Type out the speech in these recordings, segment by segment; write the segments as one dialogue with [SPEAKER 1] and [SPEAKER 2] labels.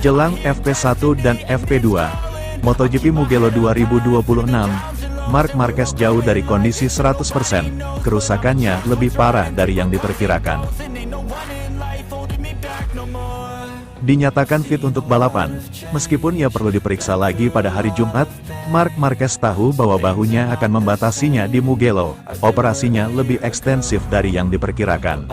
[SPEAKER 1] Jelang FP1 dan FP2 MotoGP Mugello 2026, Marc Marquez jauh dari kondisi 100%, kerusakannya lebih parah dari yang diperkirakan. Dinyatakan fit untuk balapan, meskipun ia perlu diperiksa lagi pada hari Jumat, Marc Marquez tahu bahwa bahunya akan membatasinya di Mugello. Operasinya lebih ekstensif dari yang diperkirakan.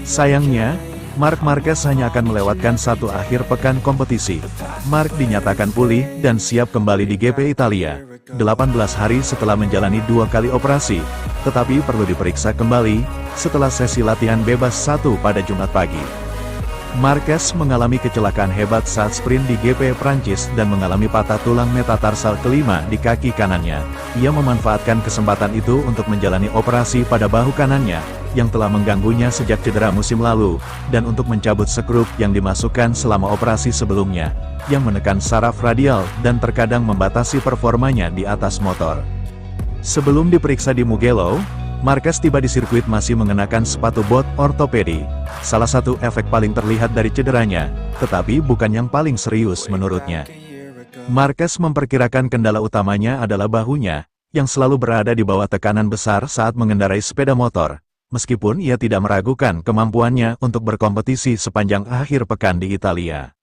[SPEAKER 1] Sayangnya, Marc Marquez hanya akan melewatkan satu akhir pekan kompetisi. Marc dinyatakan pulih dan siap kembali di GP Italia 18 hari setelah menjalani 2 kali operasi, tetapi perlu diperiksa kembali setelah sesi latihan bebas 1 pada Jumat pagi. Marquez mengalami kecelakaan hebat saat sprint di GP Prancis dan mengalami patah tulang metatarsal kelima di kaki kanannya. Ia memanfaatkan kesempatan itu untuk menjalani operasi pada bahu kanannya, yang telah mengganggunya sejak cedera musim lalu, dan untuk mencabut skrup yang dimasukkan selama operasi sebelumnya, yang menekan saraf radial dan terkadang membatasi performanya di atas motor. Sebelum diperiksa di Mugello, Marquez tiba di sirkuit masih mengenakan sepatu bot ortopedi. Salah satu efek paling terlihat dari cederanya, tetapi bukan yang paling serius menurutnya. Marquez memperkirakan kendala utamanya adalah bahunya, yang selalu berada di bawah tekanan besar saat mengendarai sepeda motor, meskipun ia tidak meragukan kemampuannya untuk berkompetisi sepanjang akhir pekan di Italia.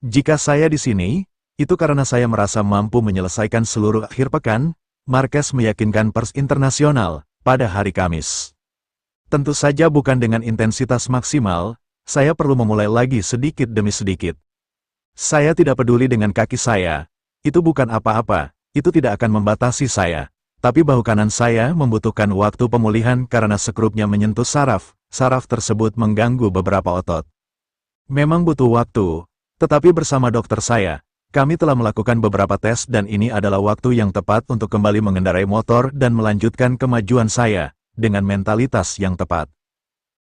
[SPEAKER 1] Jika saya di sini, itu karena saya merasa mampu menyelesaikan seluruh akhir pekan, Marquez meyakinkan pers internasional pada hari Kamis. Tentu saja bukan dengan intensitas maksimal, saya perlu memulai lagi sedikit demi sedikit. Saya tidak peduli dengan kaki saya, itu bukan apa-apa, itu tidak akan membatasi saya. Tapi bahu kanan saya membutuhkan waktu pemulihan karena skrupnya menyentuh saraf tersebut mengganggu beberapa otot. Memang butuh waktu, tetapi bersama dokter saya, kami telah melakukan beberapa tes dan ini adalah waktu yang tepat untuk kembali mengendarai motor dan melanjutkan kemajuan saya, dengan mentalitas yang tepat.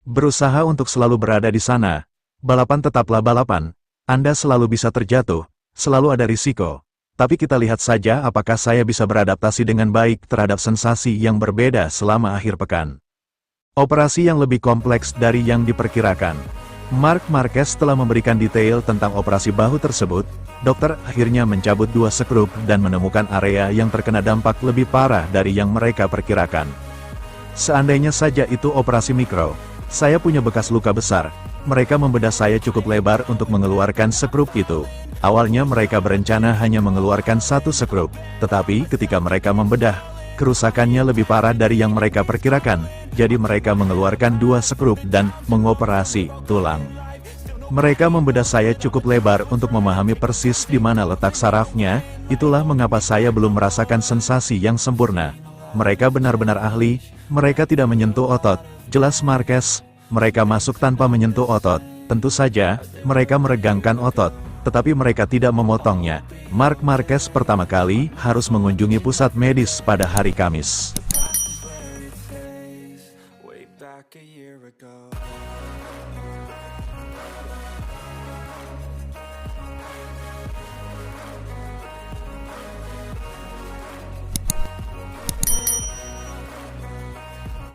[SPEAKER 1] Berusaha untuk selalu berada di sana, balapan tetaplah balapan, Anda selalu bisa terjatuh, selalu ada risiko. Tapi kita lihat saja apakah saya bisa beradaptasi dengan baik terhadap sensasi yang berbeda selama akhir pekan. Operasi yang lebih kompleks dari yang diperkirakan. Marc Marquez telah memberikan detail tentang operasi bahu tersebut. Dokter akhirnya mencabut 2 skrup dan menemukan area yang terkena dampak lebih parah dari yang mereka perkirakan. Seandainya saja itu operasi mikro, saya punya bekas luka besar. Mereka membedah saya cukup lebar untuk mengeluarkan skrup itu. Awalnya mereka berencana hanya mengeluarkan 1 skrup, tetapi ketika mereka membedah, kerusakannya lebih parah dari yang mereka perkirakan, jadi mereka mengeluarkan 2 skrup dan mengoperasi tulang. Mereka membedah saya cukup lebar untuk memahami persis di mana letak sarafnya, itulah mengapa saya belum merasakan sensasi yang sempurna. Mereka benar-benar ahli, mereka tidak menyentuh otot, jelas Marquez, mereka masuk tanpa menyentuh otot, tentu saja, mereka meregangkan otot, tetapi mereka tidak memotongnya. Marc Marquez pertama kali harus mengunjungi pusat medis pada hari Kamis.